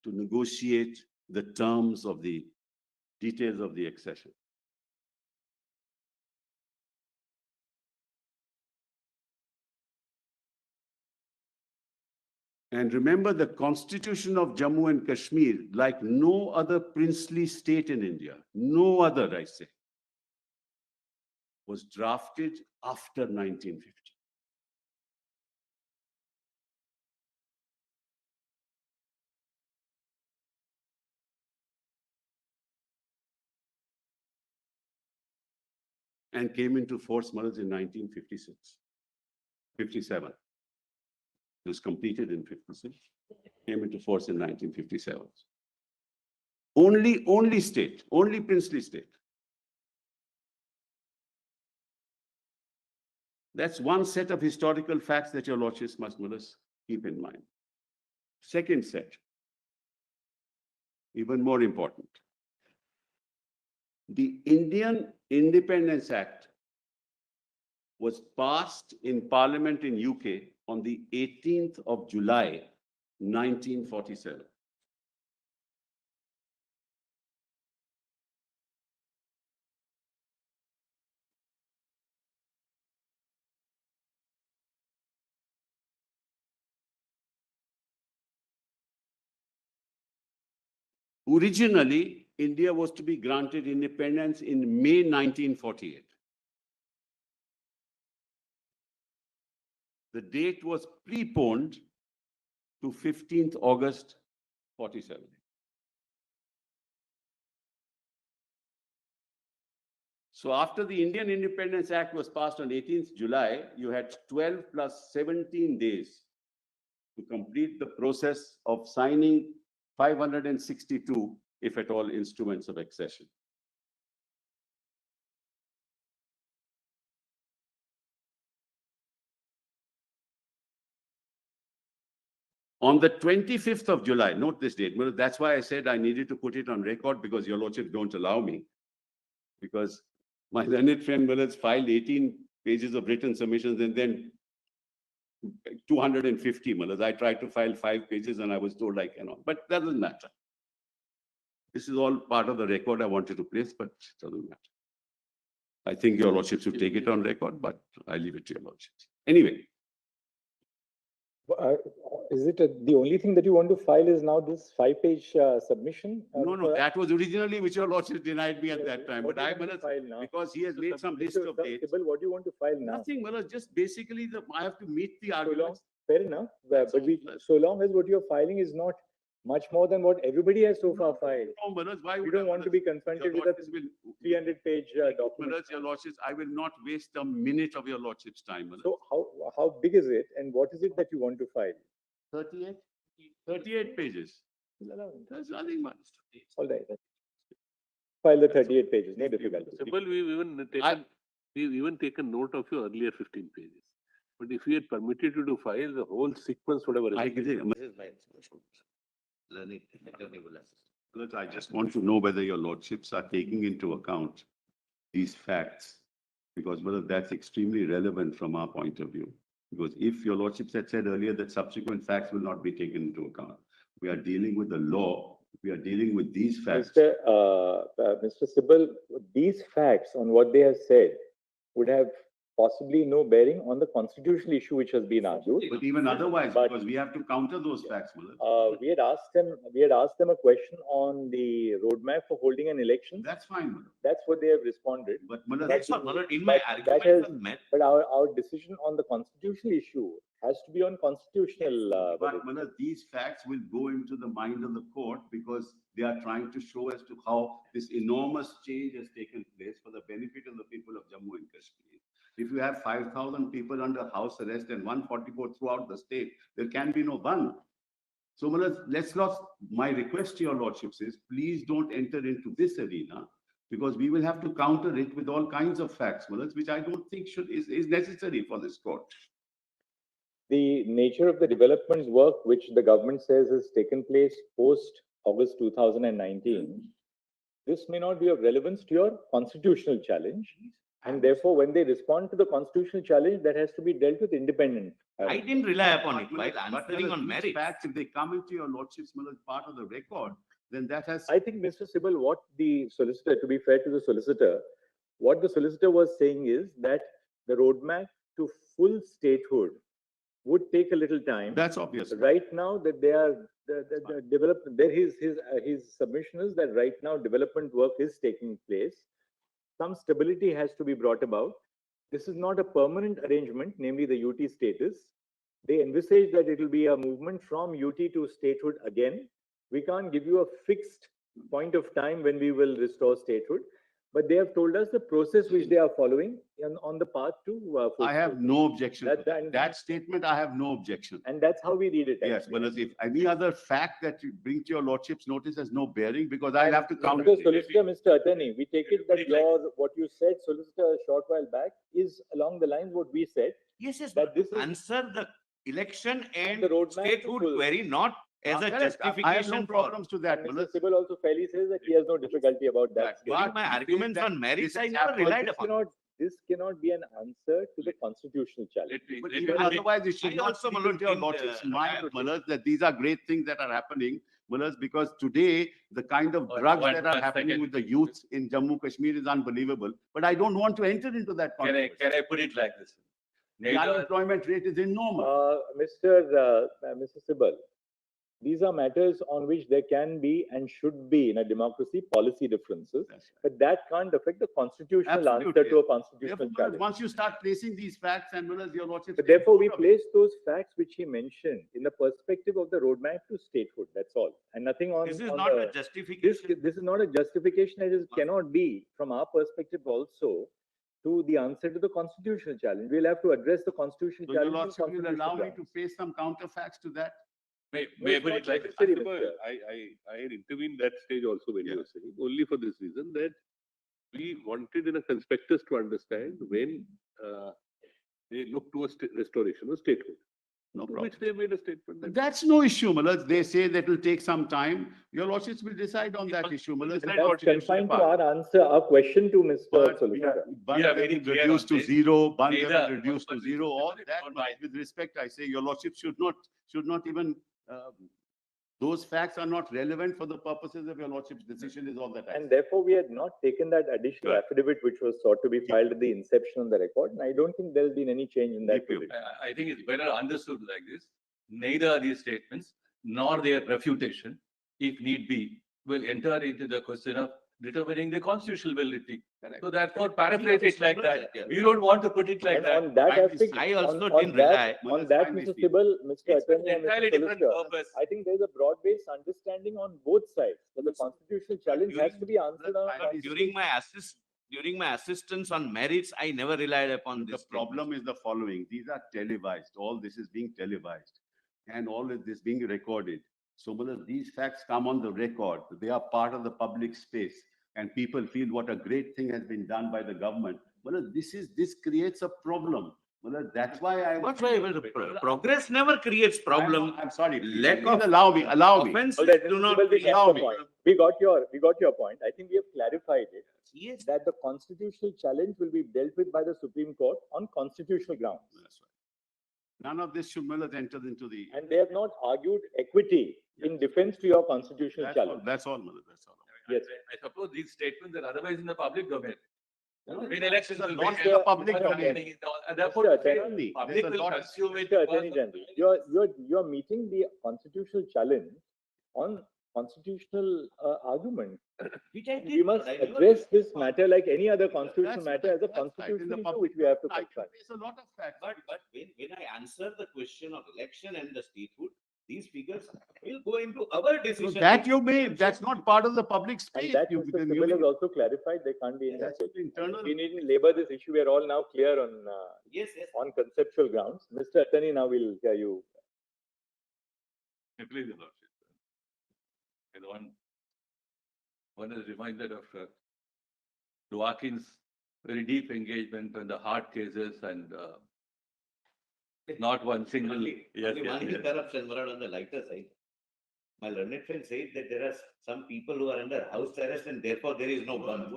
[SPEAKER 7] to negotiate the terms of the details of the accession. And remember, the constitution of Jammu and Kashmir, like no other princely state in India, no other, I say, was drafted after 1950. And came into force, Maharaj, in 1956, 57. It was completed in 56, came into force in 1957. Only state, only princely state. That's one set of historical facts that your lordships must keep in mind. Second set, even more important. The Indian Independence Act was passed in Parliament in UK on the 18th of July, 1947. Originally, India was to be granted independence in May 1948. The date was preponed to 15th August 47. So after the Indian Independence Act was passed on 18th July, you had 12 plus 17 days to complete the process of signing 562, if at all, instruments of accession. On the 25th of July, note this date, well, that's why I said I needed to put it on record, because your lordship don't allow me. Because my learned friend Willis filed 18 pages of written submissions and then 250 Mullahs. I tried to file 5 pages and I was told I cannot, but that doesn't matter. This is all part of the record I wanted to place, but it doesn't matter. I think your lordship should take it on record, but I leave it to your lordship. Anyway.
[SPEAKER 2] Is it the only thing that you want to file is now this 5-page submission?
[SPEAKER 7] No, that was originally which your lordship denied me at that time, but I will
[SPEAKER 2] file now.
[SPEAKER 7] because he has made some list of dates.
[SPEAKER 2] Sibal, what do you want to file now?
[SPEAKER 7] Nothing, well, just basically I have to meet the
[SPEAKER 2] So long,
[SPEAKER 7] arguments.
[SPEAKER 2] fair enough, but so long as what you're filing is not much more than what everybody has so far filed.
[SPEAKER 7] No, Manoj, why
[SPEAKER 2] We
[SPEAKER 7] would
[SPEAKER 2] don't
[SPEAKER 7] I,
[SPEAKER 2] want to be confronted with a 300-page document.
[SPEAKER 7] Manoj, your lordships, I will not waste a minute of your lordship's time, Manoj.
[SPEAKER 2] So how big is it and what is it that you want to file?
[SPEAKER 7] 38 pages. There's nothing much.
[SPEAKER 2] All right. File the 38 pages, no difficulty.
[SPEAKER 11] Sibal, we've even taken note of your earlier 15 pages. But if we had permitted you to file, the whole sequence would have
[SPEAKER 7] I
[SPEAKER 11] arisen.
[SPEAKER 7] agree.
[SPEAKER 6] This is my learning technical assistant.
[SPEAKER 7] But I just want to know whether your lordships are taking into account these facts, because whether that's extremely relevant from our point of view. Because if your lordships had said earlier that subsequent facts will not be taken into account, we are dealing with the law, we are dealing with these facts.
[SPEAKER 2] Mr. Sibal, these facts on what they have said would have possibly no bearing on the constitutional issue which has been argued.
[SPEAKER 7] But even otherwise, because we have to counter those facts, Mullah.
[SPEAKER 2] We had asked them a question on the roadmap for holding an election.
[SPEAKER 7] That's fine, Mullah.
[SPEAKER 2] That's what they have responded.
[SPEAKER 7] But Mullah,
[SPEAKER 6] That's what, Mullah, in my
[SPEAKER 2] that
[SPEAKER 6] argument
[SPEAKER 2] has-
[SPEAKER 6] was met.
[SPEAKER 2] But our decision on the constitutional issue has to be on constitutional.
[SPEAKER 7] But Mullah, these facts will go into the mind of the court because they are trying to show as to how this enormous change has taken place for the benefit of the people of Jammu and Kashmir. If you have 5,000 people under house arrest and 144 throughout the state, there can be no ban. So my request to your lordships is, please don't enter into this arena, because we will have to counter it with all kinds of facts, which I don't think is necessary for this court.
[SPEAKER 2] The nature of the development work which the government says has taken place post August 2019, this may not be of relevance to your constitutional challenge. And therefore, when they respond to the constitutional challenge, that has to be dealt with independent.
[SPEAKER 6] I didn't rely upon it while
[SPEAKER 7] But
[SPEAKER 6] answering on
[SPEAKER 7] these
[SPEAKER 6] merit.
[SPEAKER 7] facts, if they come into your lordships, as part of the record, then that has.
[SPEAKER 2] I think, Mr. Sibal, what the solicitor, to be fair to the solicitor, what the solicitor was saying is that the roadmap to full statehood would take a little time.
[SPEAKER 7] That's obvious.
[SPEAKER 2] Right now, that they are the development. There his submission is that right now development work is taking place. Some stability has to be brought about. This is not a permanent arrangement, namely the UT status. They envisage that it will be a movement from UT to statehood again. We can't give you a fixed point of time when we will restore statehood, but they have told us the process which they are following on the path to.
[SPEAKER 7] I have no objection.
[SPEAKER 2] That-
[SPEAKER 7] That statement, I have no objection.
[SPEAKER 2] And that's how we read it.
[SPEAKER 7] Yes,
[SPEAKER 2] actually.
[SPEAKER 7] but if any other fact that you bring to your lordship's notice has no bearing, because I'll have to count
[SPEAKER 2] Mr.
[SPEAKER 7] it.
[SPEAKER 2] Solicitor, Mr. Attorney, we take it that what you said, Solicitor, a short while back, is along the lines what we said.
[SPEAKER 6] Yes, yes,
[SPEAKER 2] That this is
[SPEAKER 6] answer the election and
[SPEAKER 2] the roadmap to
[SPEAKER 6] statehood
[SPEAKER 2] full-
[SPEAKER 6] query, not as a
[SPEAKER 7] Correct. I have
[SPEAKER 6] justification
[SPEAKER 7] no
[SPEAKER 6] for.
[SPEAKER 7] problems to that.
[SPEAKER 2] And
[SPEAKER 7] Mullah.
[SPEAKER 2] Mr. Sibal also fairly says that he has no difficulty about that.
[SPEAKER 7] But
[SPEAKER 6] During my
[SPEAKER 7] he says
[SPEAKER 6] arguments
[SPEAKER 7] that
[SPEAKER 6] on merits,
[SPEAKER 7] this
[SPEAKER 6] I
[SPEAKER 7] has
[SPEAKER 6] never
[SPEAKER 7] happened.
[SPEAKER 6] relied
[SPEAKER 2] This
[SPEAKER 6] upon.
[SPEAKER 2] cannot be an answer to the constitutional challenge.
[SPEAKER 7] But
[SPEAKER 10] Let
[SPEAKER 7] even
[SPEAKER 10] me-
[SPEAKER 7] otherwise, it should
[SPEAKER 6] I
[SPEAKER 7] not
[SPEAKER 6] also,
[SPEAKER 7] be
[SPEAKER 6] Mullah,
[SPEAKER 7] into your
[SPEAKER 6] didn't,
[SPEAKER 7] lordship's mind,
[SPEAKER 6] I-
[SPEAKER 7] Mullah, that these are great things that are happening, Mullah, because today the kind of drugs that are happening with the youth in Jammu Kashmir is unbelievable. But I don't want to enter into that
[SPEAKER 10] Can I
[SPEAKER 7] controversy.
[SPEAKER 10] put it like this?
[SPEAKER 7] The unemployment rate is enormous.
[SPEAKER 2] Mr. Sibal, These are matters on which there can be and should be in a democracy policy differences, but that can't affect the constitutional answer
[SPEAKER 12] Absolutely.
[SPEAKER 2] to a constitutional
[SPEAKER 12] Therefore,
[SPEAKER 2] challenge.
[SPEAKER 12] once you start placing these facts and your lordship.
[SPEAKER 2] But therefore, we place those facts which he mentioned in the perspective of the roadmap to statehood. That's all, and nothing on.
[SPEAKER 6] This is
[SPEAKER 2] on
[SPEAKER 6] not
[SPEAKER 2] the,
[SPEAKER 6] a justification.
[SPEAKER 2] This is not a justification. It cannot be from our perspective also to the answer to the constitutional challenge. We'll have to address the constitutional
[SPEAKER 12] So your
[SPEAKER 2] challenge. on
[SPEAKER 12] lordship will
[SPEAKER 2] constitutional
[SPEAKER 12] allow me
[SPEAKER 2] grounds.
[SPEAKER 12] to place some counterfacts to that?
[SPEAKER 11] May
[SPEAKER 2] No,
[SPEAKER 11] I
[SPEAKER 2] it's
[SPEAKER 11] put
[SPEAKER 2] not
[SPEAKER 11] it like
[SPEAKER 2] necessary,
[SPEAKER 11] this?
[SPEAKER 2] Mr.
[SPEAKER 11] I had intervened that stage also when you were saying, only for this reason that we wanted in a conspectus to understand when they look towards restoration of statehood.
[SPEAKER 12] No
[SPEAKER 11] To
[SPEAKER 12] problem.
[SPEAKER 11] which they made a statement that
[SPEAKER 12] That's no issue, Malad. They say that will take some time. Your lordships will decide on that issue, Malad.
[SPEAKER 11] Decide
[SPEAKER 2] That's
[SPEAKER 11] what it is
[SPEAKER 2] confined to
[SPEAKER 11] about.
[SPEAKER 2] our answer, our question to Mr.
[SPEAKER 12] But
[SPEAKER 2] Solicitor.
[SPEAKER 12] Bans
[SPEAKER 11] are
[SPEAKER 12] have
[SPEAKER 11] very
[SPEAKER 12] been
[SPEAKER 11] clear
[SPEAKER 12] reduced
[SPEAKER 11] on
[SPEAKER 12] to
[SPEAKER 11] this.
[SPEAKER 12] zero, bans have
[SPEAKER 11] Neither-
[SPEAKER 12] been reduced to
[SPEAKER 11] but-
[SPEAKER 12] zero, all
[SPEAKER 11] but-
[SPEAKER 12] that,
[SPEAKER 11] but-
[SPEAKER 12] much. With respect, I say your lordship should not even, those facts are not relevant for the purposes of your lordship's decision is all that I
[SPEAKER 2] And
[SPEAKER 12] say.
[SPEAKER 2] therefore, we had not taken that additional
[SPEAKER 12] Right.
[SPEAKER 2] affidavit which was sought to be filed at the inception of the record. And I don't think there's been any change in that
[SPEAKER 12] Thank you.
[SPEAKER 2] position.
[SPEAKER 10] I think it's better understood like this. Neither these statements nor their refutation, if need be, will enter into the question of determining the constitutional validity.
[SPEAKER 12] Correct.
[SPEAKER 10] So therefore, paraphrase it like that.
[SPEAKER 6] Yeah.
[SPEAKER 10] We don't want to put it like
[SPEAKER 2] And
[SPEAKER 10] that.
[SPEAKER 2] on that
[SPEAKER 12] Kindly
[SPEAKER 2] aspect,
[SPEAKER 12] see.
[SPEAKER 6] I also
[SPEAKER 2] on
[SPEAKER 6] didn't rely.
[SPEAKER 2] on that,
[SPEAKER 12] Kindly
[SPEAKER 2] Mr.
[SPEAKER 12] see.
[SPEAKER 2] Sibal, Mr.
[SPEAKER 10] It's for an
[SPEAKER 2] Attorney and
[SPEAKER 10] entirely
[SPEAKER 2] Mr.
[SPEAKER 10] different
[SPEAKER 2] Solicitor,
[SPEAKER 10] purpose.
[SPEAKER 2] I think there's a broad-based understanding on both sides that the constitutional challenge has to be answered on.
[SPEAKER 6] But during my assistance on merits, I never relied upon
[SPEAKER 12] The
[SPEAKER 6] this.
[SPEAKER 12] problem is the following, these are televised, all this is being televised and all of this being recorded. So Malad, these facts come on the record, they are part of the public space and people feel what a great thing has been done by the government. Malad, this creates a problem. Malad, that's why I.
[SPEAKER 6] What way? Progress never creates problem.
[SPEAKER 12] I'm sorry.
[SPEAKER 6] Lack
[SPEAKER 12] Please
[SPEAKER 6] of
[SPEAKER 12] allow me.
[SPEAKER 6] offenses
[SPEAKER 2] All right,
[SPEAKER 6] do
[SPEAKER 2] Mr.
[SPEAKER 6] not
[SPEAKER 2] Sibal, we
[SPEAKER 6] create
[SPEAKER 2] got your
[SPEAKER 12] me.
[SPEAKER 2] point. We got your point. I think we have clarified it,
[SPEAKER 6] Yes.
[SPEAKER 2] that the constitutional challenge will be dealt with by the Supreme Court on constitutional grounds.
[SPEAKER 12] That's right. None of this should Malad enter into the.
[SPEAKER 2] And they have not argued equity in defense to your constitutional
[SPEAKER 12] That's all,
[SPEAKER 2] challenge.
[SPEAKER 12] that's all, Malad, that's all.
[SPEAKER 2] Yes.
[SPEAKER 10] I suppose these statements are otherwise in the public domain. In elections.
[SPEAKER 12] There's a
[SPEAKER 10] will
[SPEAKER 12] lot
[SPEAKER 10] be-
[SPEAKER 12] in the public
[SPEAKER 2] Mr.
[SPEAKER 12] domain.
[SPEAKER 10] And therefore,
[SPEAKER 2] Mr. Attorney,
[SPEAKER 10] the public
[SPEAKER 12] there's a
[SPEAKER 10] will
[SPEAKER 12] lot-
[SPEAKER 10] consume it.
[SPEAKER 2] Mr. Attorney General, you're meeting the constitutional challenge on constitutional argument.
[SPEAKER 6] Which I
[SPEAKER 2] We
[SPEAKER 6] did,
[SPEAKER 2] must
[SPEAKER 6] but I never-
[SPEAKER 2] address this matter like any other constitutional
[SPEAKER 12] That's
[SPEAKER 2] matter as a
[SPEAKER 12] right, that's right. In the
[SPEAKER 2] constitutional issue
[SPEAKER 12] public
[SPEAKER 2] which we have to
[SPEAKER 12] I can
[SPEAKER 2] confront.
[SPEAKER 12] place a lot of facts.
[SPEAKER 6] But when I answer the question of election and the statehood, these figures will go into our
[SPEAKER 12] So
[SPEAKER 6] decision.
[SPEAKER 12] that you made, that's not part of the public space.
[SPEAKER 2] And that
[SPEAKER 12] You-
[SPEAKER 2] Mr.
[SPEAKER 12] then
[SPEAKER 2] Sibal has
[SPEAKER 12] you-
[SPEAKER 2] also clarified, there can't be any.
[SPEAKER 12] That's internal.
[SPEAKER 2] We needn't labor this issue. We are all now clear
[SPEAKER 6] Yes.
[SPEAKER 2] on conceptual grounds. Mr. Attorney, now we'll hear you.
[SPEAKER 10] Please, Your Lordship. And one is reminded of Dworkin's very deep engagement on the hard cases and not one single.
[SPEAKER 6] Only
[SPEAKER 10] Yes,
[SPEAKER 6] only
[SPEAKER 10] yes,
[SPEAKER 6] one
[SPEAKER 10] yes.
[SPEAKER 6] interruption, Murad, on the lighter side. My learned friend said that there are some people who are under house arrest and therefore there is no gun.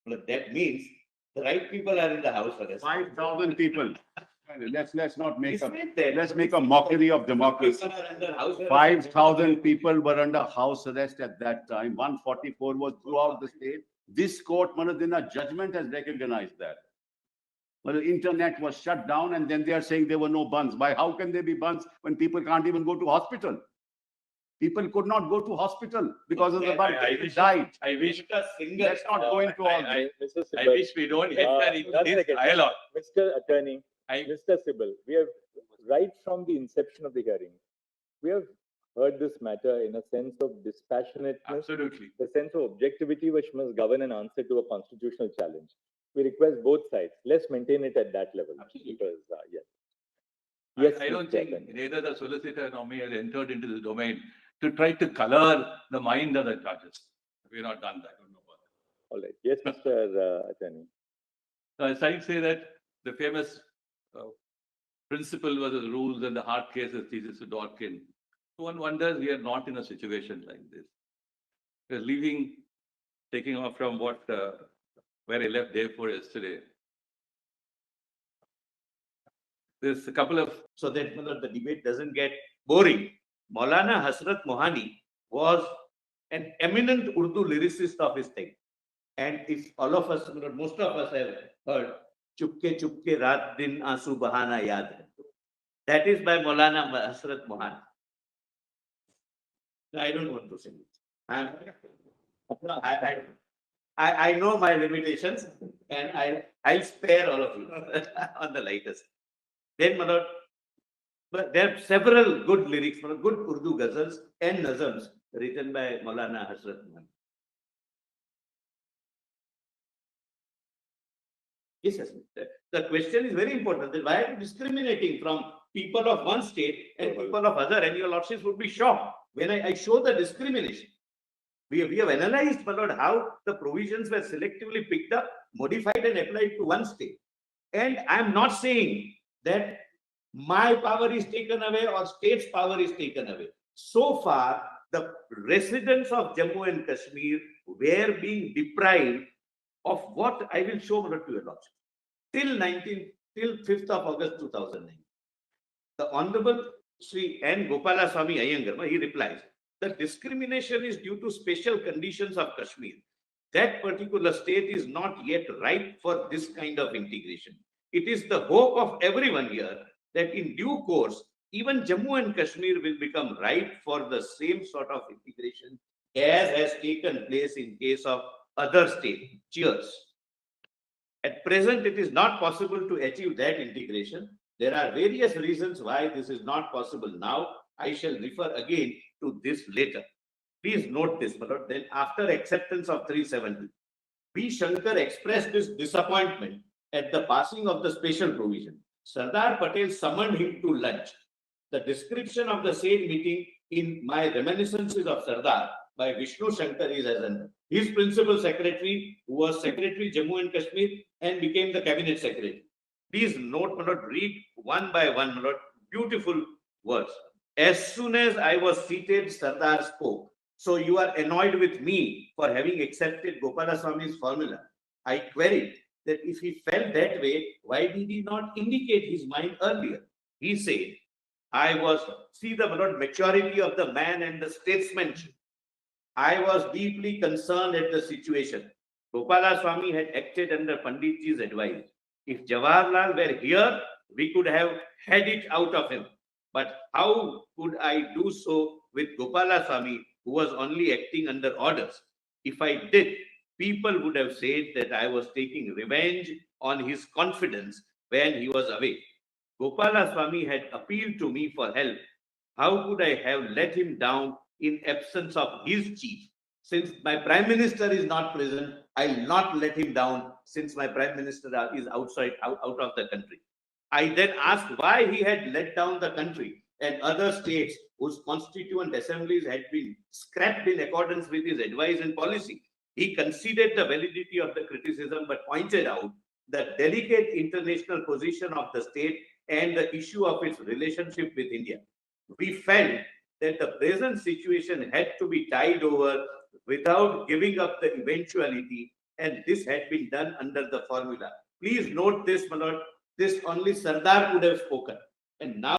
[SPEAKER 6] But that means the right people are in the house arrest.
[SPEAKER 12] 5,000 people. Let's not
[SPEAKER 6] He
[SPEAKER 12] make
[SPEAKER 6] said that.
[SPEAKER 12] let's make a mockery of democracy.
[SPEAKER 6] People are under house arrest.
[SPEAKER 12] 5,000 people were under house arrest at that time. 144 was throughout the state. This court, Manadina judgment has recognized that. Well, the internet was shut down and then they are saying there were no bans. Why? How can there be bans when people can't even go to hospital? People could not go to hospital because of the ban.
[SPEAKER 10] I
[SPEAKER 12] They
[SPEAKER 10] wish-
[SPEAKER 12] died.
[SPEAKER 10] I wish,
[SPEAKER 6] A single.
[SPEAKER 12] Let's not go into all
[SPEAKER 10] I-
[SPEAKER 12] this.
[SPEAKER 2] Mr.
[SPEAKER 10] I
[SPEAKER 2] Sibal,
[SPEAKER 10] wish we don't enter into
[SPEAKER 2] one
[SPEAKER 10] this
[SPEAKER 2] second.
[SPEAKER 10] dialogue.
[SPEAKER 2] Mr. Attorney,
[SPEAKER 10] I-
[SPEAKER 2] Mr. Sibal, we have, right from the inception of the hearing, we have heard this matter in a sense of dispassionateness,
[SPEAKER 10] Absolutely.
[SPEAKER 2] the sense of objectivity which must govern an answer to a constitutional challenge. We request both sides. Let's maintain it at that level. Because, yes. Yes,
[SPEAKER 10] I don't
[SPEAKER 2] Mr.
[SPEAKER 10] think
[SPEAKER 2] Attorney.
[SPEAKER 10] neither the solicitor nor me has entered into the domain to try to color the mind of the judges. We've not done that.
[SPEAKER 2] All right. Yes, Mr. Attorney.
[SPEAKER 10] So as I say that the famous principle versus rules and the hard cases thesis to Dworkin, one wonders we are not in a situation like this. We're leaving, taking off from what, where I left day before yesterday. There's a couple of
[SPEAKER 6] So that the debate doesn't get boring. Maulana Hasrat Mohani was an eminent Urdu lyricist of his time. And if all of us, most of us have heard, Chupke Raat Din Aansu Bahana Yaad Hai. That is by Maulana Hasrat Mohani. I don't want to say it. I know my limitations and I'll spare all of you on the lightest. Then, my lord, but there are several good lyrics, good Urdu ghazals and nazams written by Maulana Hasrat Mohan. Yes, yes. The question is very important. That why are you discriminating from people of one state and people of other? And your lordships would be shocked when I show the discrimination. We have analyzed, my lord, how the provisions were selectively picked up, modified and applied to one state. And I'm not saying that my power is taken away or state's power is taken away. So far, the residents of Jammu and Kashmir were being deprived of what I will show to your lordship. Till 5th of August 2009. The Honorable Sri N. Gopalaswamy Iyengar, he replies, the discrimination is due to special conditions of Kashmir. That particular state is not yet ripe for this kind of integration. It is the hope of everyone here that in due course, even Jammu and Kashmir will become ripe for the same sort of integration as has taken place in case of other states. Cheers. At present, it is not possible to achieve that integration. There are various reasons why this is not possible now. I shall refer again to this later. Please note this, my lord. Then after acceptance of 370, P. Shankar expressed his disappointment at the passing of the special provision. Sardar Patel summoned him to lunch. The description of the same meeting in my reminiscences of Sardar by Vishnu Shankar is as under. His principal secretary, who was Secretary Jammu and Kashmir and became the Cabinet Secretary. Please note, my lord, read one by one, my lord, beautiful words. As soon as I was seated, Sardar spoke. So you are annoyed with me for having accepted Gopalaswamy's formula. I queried that if he felt that way, why did he not indicate his mind earlier? He said, see the maturity of the man and the statesmanship. I was deeply concerned at the situation. Gopalaswamy had acted under Panditji's advice. If Jawaharlal were here, we could have had it out of him. But how could I do so with Gopalaswamy, who was only acting under orders? If I did, people would have said that I was taking revenge on his confidence when he was away. Gopalaswamy had appealed to me for help. How could I have let him down in absence of his chief? Since my Prime Minister is not present, I'll not let him down since my Prime Minister is out of the country. I then asked why he had let down the country and other states whose constituent assemblies had been scrapped in accordance with his advice and policy. He conceded the validity of the criticism but pointed out the delicate international position of the state and the issue of its relationship with India. We felt that the present situation had to be tied over without giving up the eventuality, and this had been done under the formula. Please note this, my lord, this only Sardar could have spoken. And now